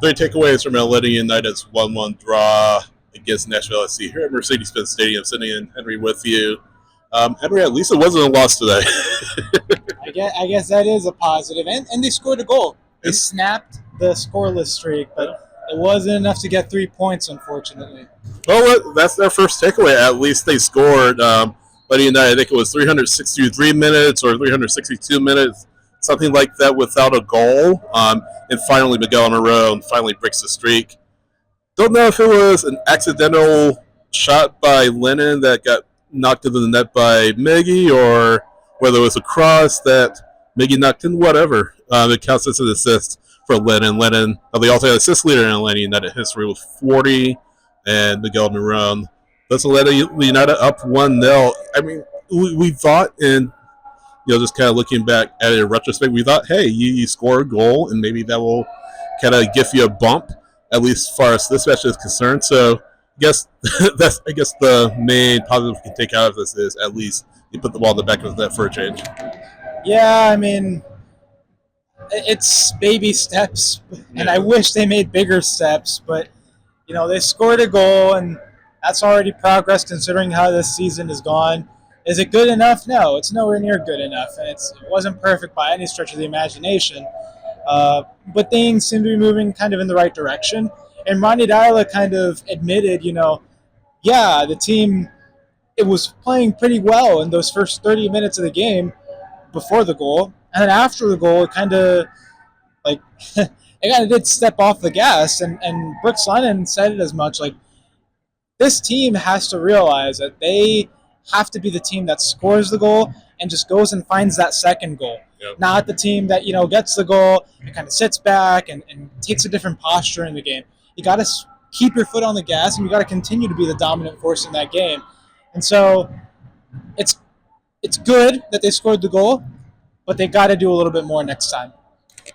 Three takeaways from Atlanta United's 1-1 draw against Nashville SC here at Mercedes-Benz Stadium. Sitting in Henry with you. Henry, at least it wasn't a loss today. I guess that is a positive. And they scored a goal. They snapped the scoreless streak, but it wasn't enough to get 3 points, unfortunately. Well, that's their first takeaway. At least they scored. Atlanta United, I think it was 363 minutes or 362 minutes, something like that, without a goal. And finally, Miguel Marone finally breaks the streak. Don't know if it was an accidental shot by Lennon that got knocked into the net by Miggy, or whether it was a cross that Miggy knocked in. Whatever. It counts as an assist for Lennon. Lennon, the all-time assist leader in Atlanta United history, with 40, and Miguel Marone. That's Atlanta United up 1-0. I mean, we thought, and just kind of looking back at it in retrospect, we thought, hey, you score a goal, and maybe that will kind of give you a bump, at least as far as this match is concerned. So I guess that's the main positive we can take out of this is at least you put the ball in the back of the net for a change. Yeah, I mean, it's baby steps, and I wish they made bigger steps, but, they scored a goal, and that's already progress considering how this season has gone. Is it good enough? No, it's nowhere near good enough, and it wasn't perfect by any stretch of the imagination. But things seem to be moving kind of in the right direction. And Ronnie Dyla kind of admitted, the team, it was playing pretty well in those first 30 minutes of the game before the goal. And then after the goal, it kind of, it kind of did step off the gas. And Brooks Lennon said it as much, this team has to realize that they have to be the team that scores the goal and just goes and finds that second goal. Yep. Not the team that, gets the goal and kind of sits back and takes a different posture in the game. You got to keep your foot on the gas, and you got to continue to be the dominant force in that game. And so it's good that they scored the goal, but they got to do a little bit more next time.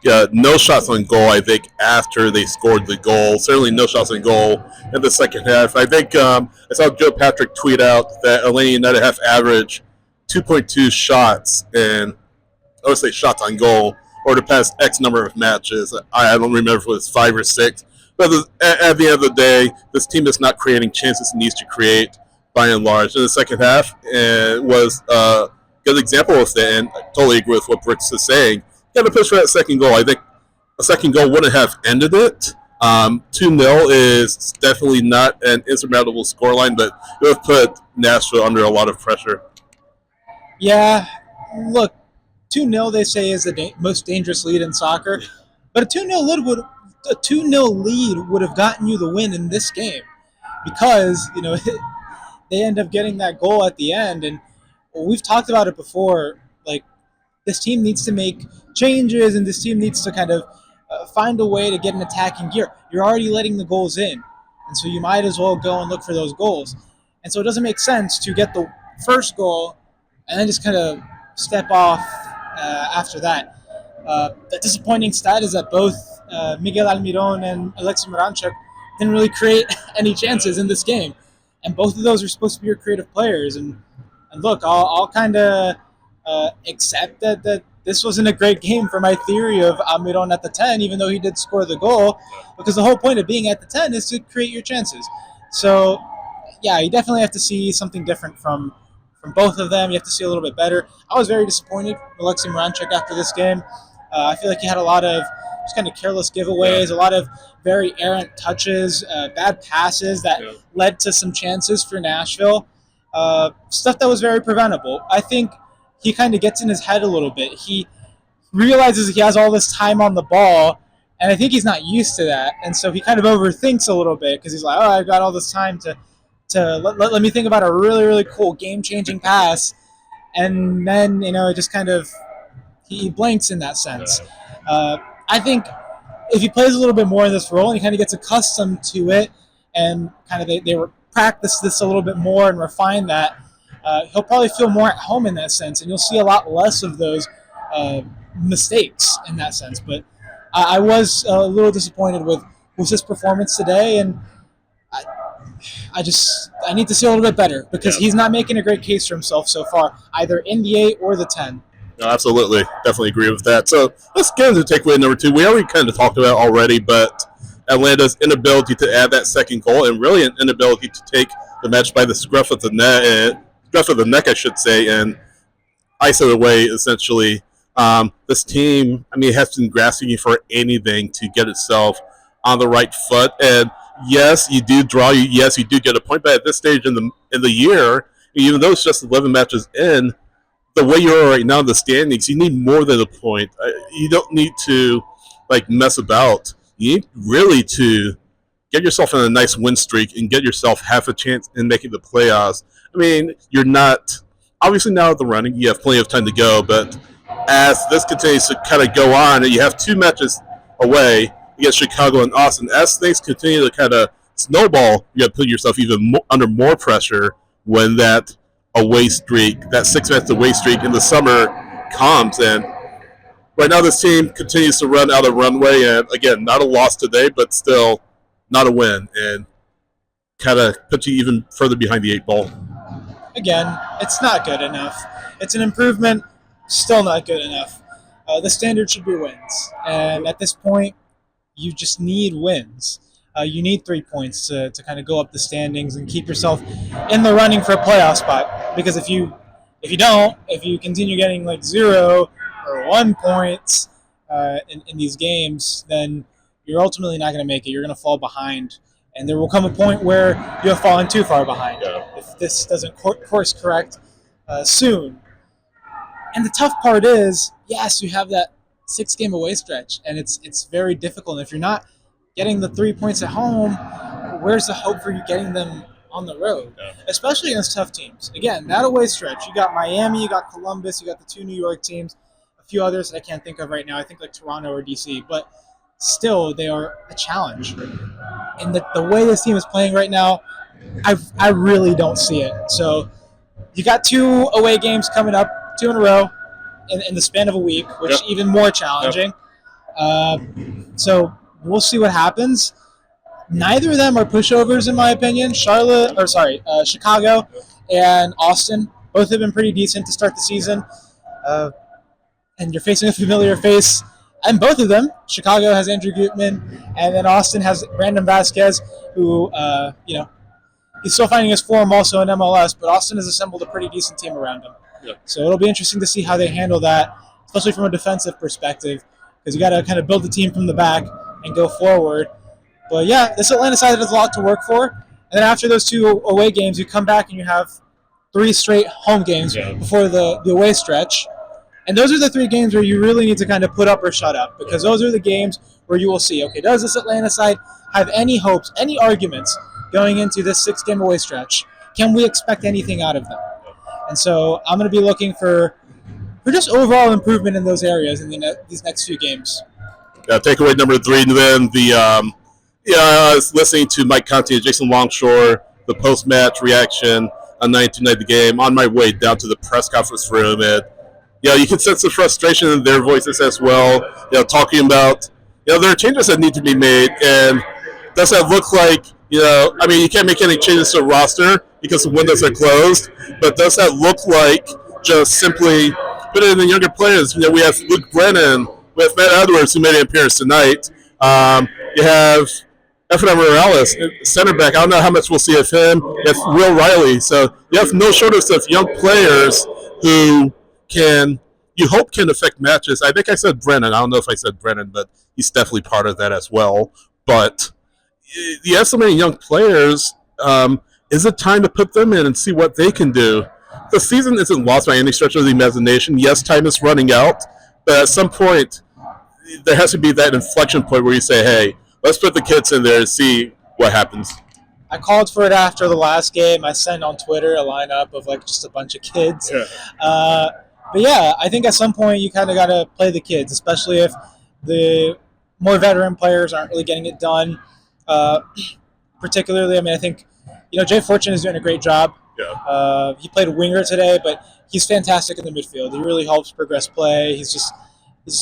Yeah, no shots on goal, I think, after they scored the goal. Certainly no shots on goal in the second half. I think I saw Joe Patrick tweet out that Atlanta United have averaged 2.2 shots, and I would say shots on goal, or the past X number of matches. I don't remember if it was 5 or 6. But at the end of the day, this team is not creating chances it needs to create, by and large. In the second half, it was a good example of that, and I totally agree with what Brooks is saying. You got to push for that second goal. I think a second goal wouldn't have ended it. 2-0 is definitely not an insurmountable scoreline, but it would have put Nashville under a lot of pressure. Yeah, look, 2-0 they say is the most dangerous lead in soccer, but a 2-0 lead would have gotten you the win in this game, because they end up getting that goal at the end, and we've talked about it before. This team needs to make changes, and this team needs to kind of find a way to get an attacking gear. You're already letting the goals in, and so you might as well go and look for those goals. And so it doesn't make sense to get the first goal and then just kind of step off after that. The disappointing stat is that both Miguel Almiron and Alexis Moranchuk didn't really create any chances in this game, and both of those are supposed to be your creative players. And look, I'll kind of accept that this wasn't a great game for my theory of Almiron at the 10, even though he did score the goal, because the whole point of being at the 10 is to create your chances. So, yeah, you definitely have to see something different from both of them. You have to see a little bit better. I was very disappointed with Alexei Moranchuk after this game. I feel like he had a lot of just kind of careless giveaways, a lot of very errant touches, bad passes that led to some chances for Nashville, stuff that was very preventable. I think he kind of gets in his head a little bit. He realizes he has all this time on the ball, and I think he's not used to that. And so he kind of overthinks a little bit, because he's like, I've got all this time to let me think about a really, really cool game-changing pass. And then, it just kind of, he blanks in that sense. I think if he plays a little bit more in this role and he kind of gets accustomed to it, and kind of they practice this a little bit more and refine that, he'll probably feel more at home in that sense, and you'll see a lot less of those mistakes in that sense. But I was a little disappointed with his performance today, and I need to see a little bit better, because he's not making a great case for himself so far, either in the 8 or the 10. No, absolutely. Definitely agree with that. So let's get into takeaway number 2. We already kind of talked about it already, but Atlanta's inability to add that second goal, and really an inability to take the match by the scruff of the neck, I should say, and ice it away, essentially. This team, I mean, it has been grasping for anything to get itself on the right foot. And yes, you do draw. Yes, you do get a point. But at this stage in the year, even though it's just 11 matches in, the way you are right now in the standings, you need more than a point. You don't need to mess about. You need really to get yourself in a nice win streak and get yourself half a chance in making the playoffs. I mean, you're not obviously now at the running. You have plenty of time to go, but as this continues to kind of go on, and you have 2 matches away against Chicago and Austin, as things continue to kind of snowball, you got to put yourself even under more pressure when that away streak, that 6-match away streak in the summer comes. And right now this team continues to run out of runway, and again, not a loss today, but still not a win, and kind of puts you even further behind the 8 ball. Again, it's not good enough. It's an improvement, still not good enough. The standard should be wins, and at this point, you just need wins. You need 3 points to kind of go up the standings and keep yourself in the running for a playoff spot. Because if you continue getting 0 or 1 points in these games, then you're ultimately not going to make it. You're going to fall behind, and there will come a point where you have fallen too far behind if this doesn't course correct soon. And the tough part is, yes, you have that 6-game away stretch, and it's very difficult. And if you're not getting the 3 points at home, where's the hope for you getting them on the road, especially against tough teams? Again, that away stretch, you got Miami, you got Columbus, you got the 2 New York teams, a few others that I can't think of right now. I think Toronto or DC, but still they are a challenge. And the way this team is playing right now, I really don't see it. So you got 2 away games coming up, 2 in a row in the span of a week, which is even more challenging. So we'll see what happens. Neither of them are pushovers, in my opinion. Chicago and Austin both have been pretty decent to start the season. And you're facing a familiar face. And both of them, Chicago has Andrew Gutman, and then Austin has Brandon Vasquez, who, he's still finding his form also in MLS, but Austin has assembled a pretty decent team around him. Yeah. So it'll be interesting to see how they handle that, especially from a defensive perspective, because you got to kind of build the team from the back and go forward. But yeah, this Atlanta side has a lot to work for. And then after those 2 away games, you come back and you have 3 straight home games before the away stretch. And those are the 3 games where you really need to kind of put up or shut up, because those are the games where you will see, okay, does this Atlanta side have any hopes, any arguments going into this 6-game away stretch? Can we expect anything out of them? And so I'm going to be looking for just overall improvement in those areas in these next few games. Yeah, takeaway number 3, then I was listening to Mike Conti and Jason Longshore, the post-match reaction on 9-2-9 the game, on my way down to the press conference room, and you can sense the frustration in their voices as well. Talking about there are changes that need to be made, and does that look like you can't make any changes to the roster because the windows are closed, but does that look like just simply put in the younger players? We have Luke Brennan, we have Matt Edwards, who made an appearance tonight. You have Efrain Morales, center back. I don't know how much we'll see of him. You have Will Riley. So you have no shortage of young players who you hope can affect matches. I think I said Brennan. I don't know if I said Brennan, but he's definitely part of that as well. But you have so many young players. Is it time to put them in and see what they can do? The season isn't lost by any stretch of the imagination. Yes, time is running out, but at some point, there has to be that inflection point where you say, hey, let's put the kids in there and see what happens. I called for it after the last game. I sent on Twitter a lineup of just a bunch of kids. Yeah. But yeah, I think at some point you kind of got to play the kids, especially if the more veteran players aren't really getting it done. Particularly, I think, Jay Fortune is doing a great job. Yeah. He played a winger today, but he's fantastic in the midfield. He really helps progress play. He's just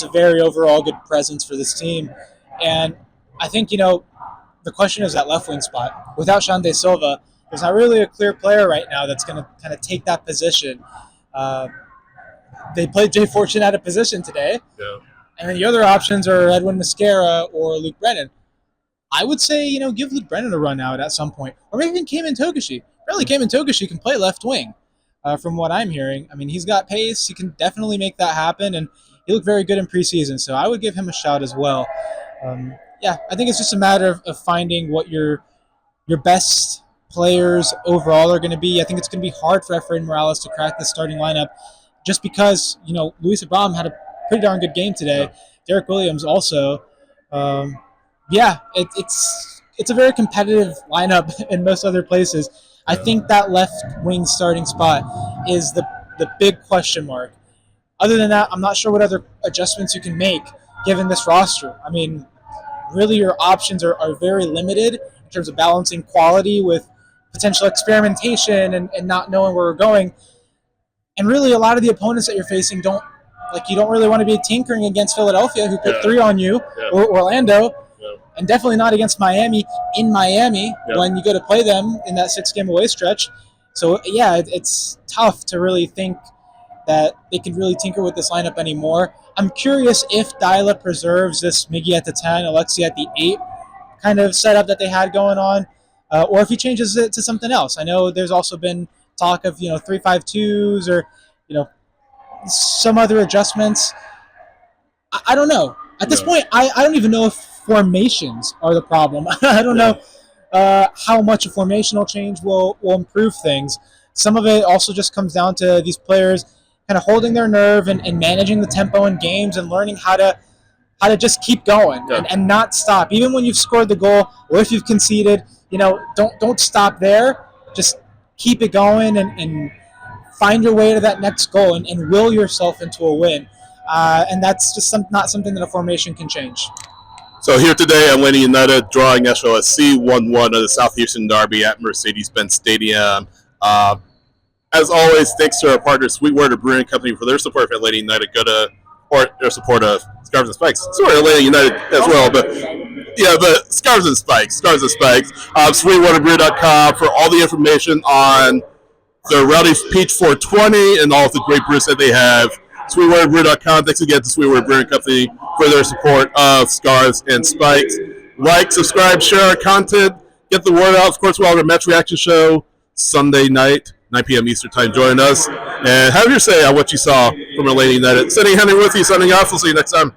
a very overall good presence for this team. And I think, the question is that left wing spot. Without Sean De Silva, there's not really a clear player right now that's going to kind of take that position. They played Jay Fortune out of position today. Yeah. And then the other options are Edwin Mascara or Luke Brennan. I would say, give Luke Brennan a run out at some point, or maybe even Cayman Togashi. Apparently, Cayman Togashi can play left wing, from what I'm hearing. I mean, he's got pace. He can definitely make that happen, and he looked very good in preseason. So I would give him a shout as well. Yeah, I think it's just a matter of finding what your best players overall are going to be. I think it's going to be hard for Efrain Morales to crack the starting lineup, just because Luis Abraham had a pretty darn good game today. Derek Williams also. Yeah, it's a very competitive lineup in most other places. I think that left wing starting spot is the big question mark. Other than that, I'm not sure what other adjustments you can make given this roster. I mean, really your options are very limited in terms of balancing quality with potential experimentation and not knowing where we're going. And really, a lot of the opponents that you're facing you don't really want to be tinkering against Philadelphia, who put 3 on you, or Orlando, and definitely not against Miami in Miami when you go to play them in that 6-game away stretch. So, yeah, it's tough to really think that they can really tinker with this lineup anymore. I'm curious if Dyla preserves this Miggy at the 10, Alexi at the 8 kind of setup that they had going on, or if he changes it to something else. I know there's also been talk of 3-5-2s or some other adjustments. I don't know. At this point, I don't even know if formations are the problem. I don't know how much a formational change will improve things. Some of it also just comes down to these players kind of holding their nerve and managing the tempo in games and learning how to just keep going and not stop. Even when you've scored the goal or if you've conceded, don't stop there. Just keep it going and find your way to that next goal and will yourself into a win. And that's just not something that a formation can change. So here today, Atlanta United drawing Nashville SC 1-1 of the Southeastern Derby at Mercedes-Benz Stadium. As always, thanks to our partner Sweetwater Brewing Company for their support of Atlanta United. Go to or their support of Scarves and Spikes. Sorry, Atlanta United as well, but Scarves and Spikes. Sweetwaterbrew.com for all the information on the Rowdy Peach 420 and all of the great brews that they have. Sweetwaterbrew.com. Thanks again to Sweetwater Brewing Company for their support of Scarves and Spikes. Like, subscribe, share our content, get the word out. Of course, we'll have our match reaction show Sunday night, 9 p.m. Eastern Time. Join us and have your say on what you saw from Atlanta United. Sending Henry with you, signing off. We'll see you next time.